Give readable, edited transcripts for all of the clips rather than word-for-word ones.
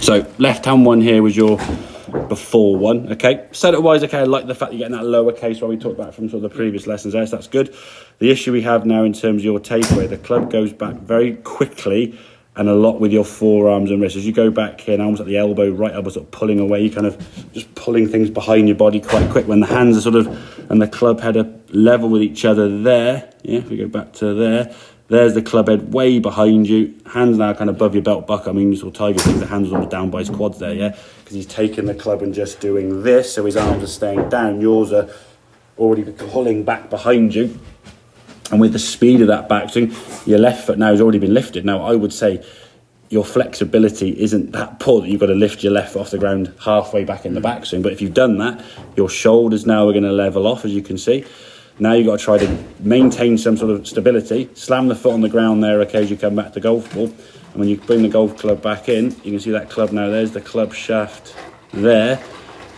So left hand one here was your before one, okay. Setup wise, okay, I like the fact you're getting that lower case where we talked about from sort of the previous lessons there, so that's good. The issue we have now in terms of your takeaway, the club goes back very quickly and a lot with your forearms and wrists. As you go back here, almost at the elbow, right elbow sort of pulling away, you kind of just pulling things behind your body quite quick when the hands are sort of, and the club head are level with each other there. Yeah, if we go back to there, there's the club head way behind you, hands now kind of above your belt buckle. I mean, you saw Tiger things, the hands almost down by his quads there, yeah? Because he's taking the club and just doing this, so his arms are staying down. Yours are already pulling back behind you. And with the speed of that backswing, your left foot now has already been lifted. Now, I would say your flexibility isn't that poor that you've got to lift your left foot off the ground halfway back in the backswing. But if you've done that, your shoulders now are going to level off, as you can see. Now you've got to try to maintain some sort of stability. Slam the foot on the ground there, okay, as you come back to golf ball. And when you bring the golf club back in, you can see that club now. There's the club shaft there.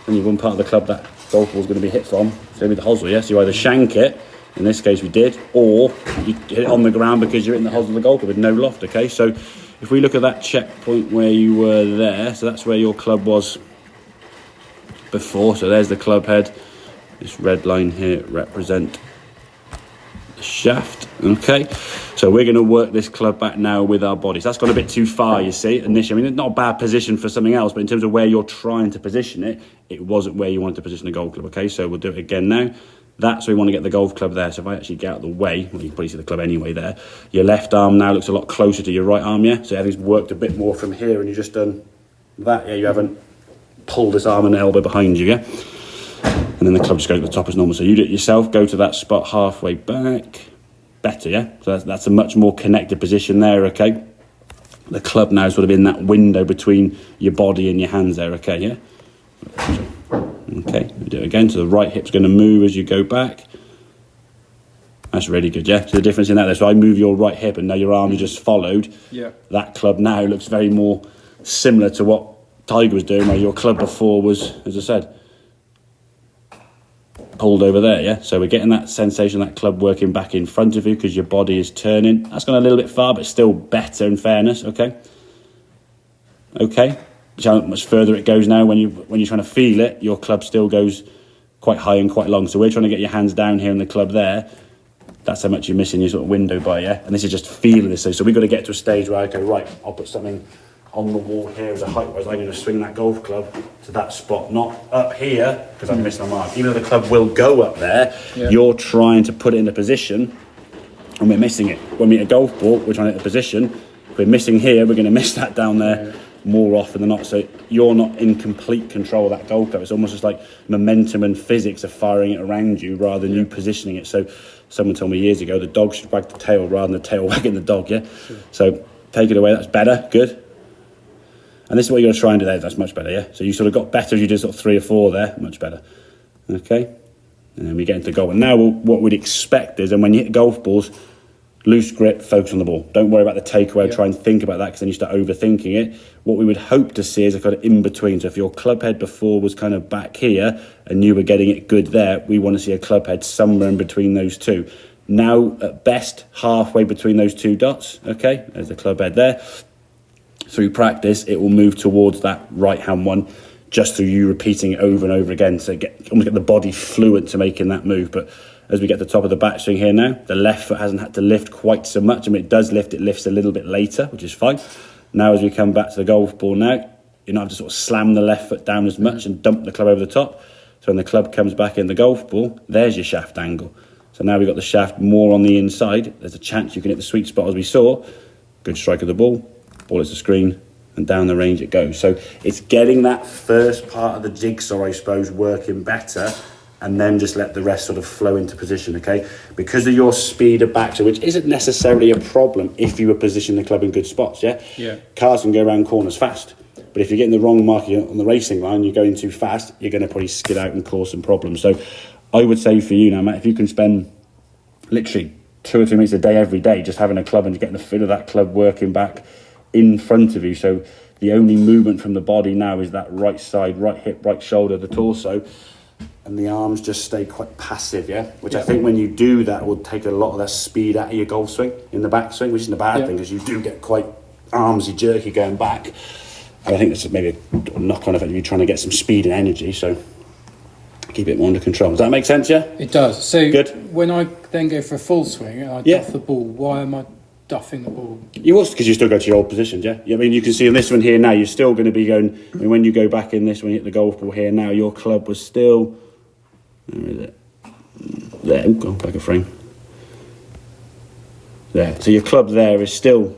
And you've one part of the club that golf ball's going to be hit from. It's going to be the hosel, yes? You either shank it, in this case we did, or you hit it on the ground because you're in the hosel of the golf club with no loft, okay? So if we look at that checkpoint where you were there, so that's where your club was before. So there's the club head. This red line here represent the shaft, okay? So we're going to work this club back now with our bodies. That's gone a bit too far, you see, initially. I mean, it's not a bad position for something else, but in terms of where you're trying to position it, it wasn't where you wanted to position the golf club, okay? So we'll do it again now. That's where we want to get the golf club there. So if I actually get out of the way, well, you can probably see the club anyway there. Your left arm now looks a lot closer to your right arm, yeah? So everything's worked a bit more from here, and you've just done that, yeah? You haven't pulled this arm and elbow behind you, yeah? And then the club just goes to the top as normal. So you do it yourself, go to that spot halfway back. Better, yeah? So that's a much more connected position there, okay? The club now is sort of in that window between your body and your hands there, okay, yeah? Okay, we do it again. So the right hip's going to move as you go back. That's really good, yeah? So the difference in that there, so I move your right hip and now your arm is just followed. Yeah. That club now looks very more similar to what Tiger was doing, where your club before was, as I said, pulled over there, yeah? So we're getting that sensation, that club working back in front of you because your body is turning. That's gone a little bit far, but still better in fairness, okay? Okay. How much further it goes now when you're trying to feel it, your club still goes quite high and quite long. So we're trying to get your hands down here in the club there. That's how much you're missing your sort of window by, yeah? And this is just feeling this. So we've got to get to a stage where I go, right, I'll put something on the wall here as a height, whereas I'm going to swing that golf club to that spot, not up here, because I'm missing my mark. Even though the club will go up there, you're trying to put it in a position, and we're missing it. When we hit a golf ball, we're trying to hit a position. If we're missing here, we're going to miss that down there more often than not. So you're not in complete control of that golf club. It's almost just like momentum and physics are firing it around you rather than you positioning it. So someone told me years ago, the dog should wag the tail rather than the tail wagging the dog, yeah? Sure. So take it away, that's better, good. And this is what you're going to try and do there. That's much better, yeah? So you sort of got better as you did sort of 3 or 4 there. Much better. Okay? And then we get into golf. And now what we'd expect is, and when you hit golf balls, loose grip, focus on the ball. Don't worry about the takeaway. Try and think about that because then you start overthinking it. What we would hope to see is a kind of in-between. So if your club head before was kind of back here and you were getting it good there, we want to see a club head somewhere in between those two. Now, at best, halfway between those 2 dots. Okay? There's the club head there. Through practice, it will move towards that right-hand one just through you repeating it over and over again. So almost get the body fluent to making that move. But as we get to the top of the backswing here now, the left foot hasn't had to lift quite so much. I mean, it does lift, it lifts a little bit later, which is fine. Now, as we come back to the golf ball now, you're not having to sort of slam the left foot down as much and dump the club over the top. So when the club comes back in the golf ball, there's your shaft angle. So now we've got the shaft more on the inside. There's a chance you can hit the sweet spot as we saw. Good strike of the ball. Ball hits the screen and down the range it goes. So it's getting that first part of the jigsaw, I suppose, working better, and then just let the rest sort of flow into position, okay? Because of your speed of backswing, which isn't necessarily a problem if you were positioning the club in good spots, yeah? Cars can go around corners fast, but if you're getting the wrong mark on the racing line, you're going too fast, you're going to probably skid out and cause some problems. So I would say for you now, Matt, if you can spend literally 2 or 3 minutes a day every day just having a club and getting the feel of that club working back in front of you, so the only movement from the body now is that right side, right hip, right shoulder, the torso, and the arms just stay quite passive, yeah? Which I think when you do that will take a lot of that speed out of your golf swing in the backswing, which isn't a bad thing because you do get quite armsy, jerky going back. And I think that's maybe a knock-on effect if you're trying to get some speed and energy, so keep it more under control. Does that make sense, yeah? It does. So good. When I then go for a full swing and I duff the ball, why am I duffing the ball? You will, because you still go to your old positions, yeah? I mean, you can see in this one here now, you're still going to be going, I mean, when you go back in this one, you hit the golf ball here now, your club was still, where is it? There, oh, go back a frame. There, so your club there is still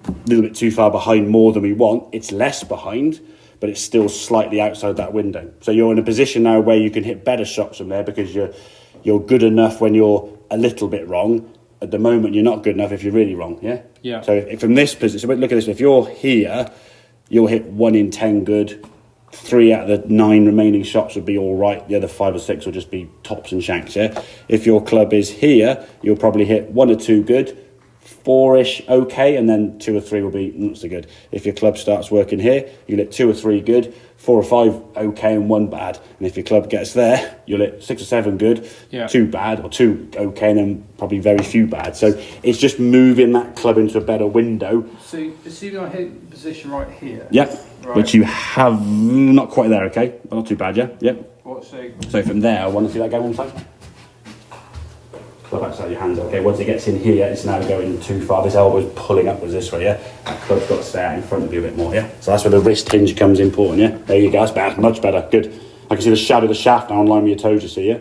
a little bit too far behind more than we want. It's less behind, but it's still slightly outside that window. So you're in a position now where you can hit better shots from there because you're good enough when you're a little bit wrong. At the moment, you're not good enough if you're really wrong, yeah? Yeah. So if from this position, so look at this, if you're here, you'll hit 1 in 10 good, 3 out of the 9 remaining shots would be all right, the other 5 or 6 will just be tops and shanks, yeah? If your club is here, you'll probably hit 1 or 2 good, 4-ish okay, and then 2 or 3 will be not so good. If your club starts working here, you'll hit 2 or 3 good, 4 or 5 okay, and 1 bad. And if your club gets there, you'll hit 6 or 7 good, 2 bad, or 2 okay, and then probably very few bad. So it's just moving that club into a better window. So assuming I hit the position right here. Yeah, right. Which you have not quite there, okay, but not too bad, yeah. Yep. What, so from there, I want to see that go one side. Club outside your hands, okay. Once it gets in here, it's now going too far. This elbow's pulling upwards this way, yeah. That club's got to stay out in front of you a bit more, yeah. So that's where the wrist hinge comes important, yeah. There you go, that's better, much better, good. I can see the shadow of the shaft now in line with your toes, you see, yeah.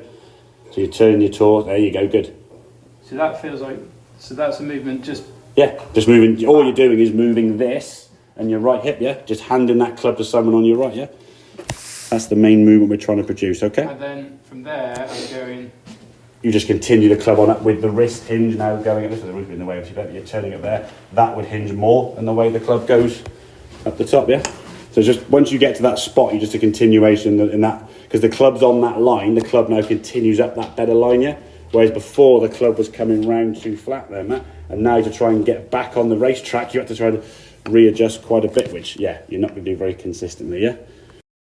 So you turn your toe, there you go, good. So that feels like, so that's a movement just... Yeah, just moving, all you're doing is moving this and your right hip, yeah. Just handing that club to someone on your right, yeah. That's the main movement we're trying to produce, okay. And then from there, I'm going... You just continue the club on up with the wrist hinge now going at this, with the roof in the way, obviously, you're turning it there. That would hinge more than the way the club goes up the top, yeah? So just once you get to that spot, you're just a continuation in that, because the club's on that line, the club now continues up that better line, yeah? Whereas before, the club was coming round too flat there, Matt. And now to try and get back on the racetrack, you have to try to readjust quite a bit, which, yeah, you're not going to do very consistently, yeah?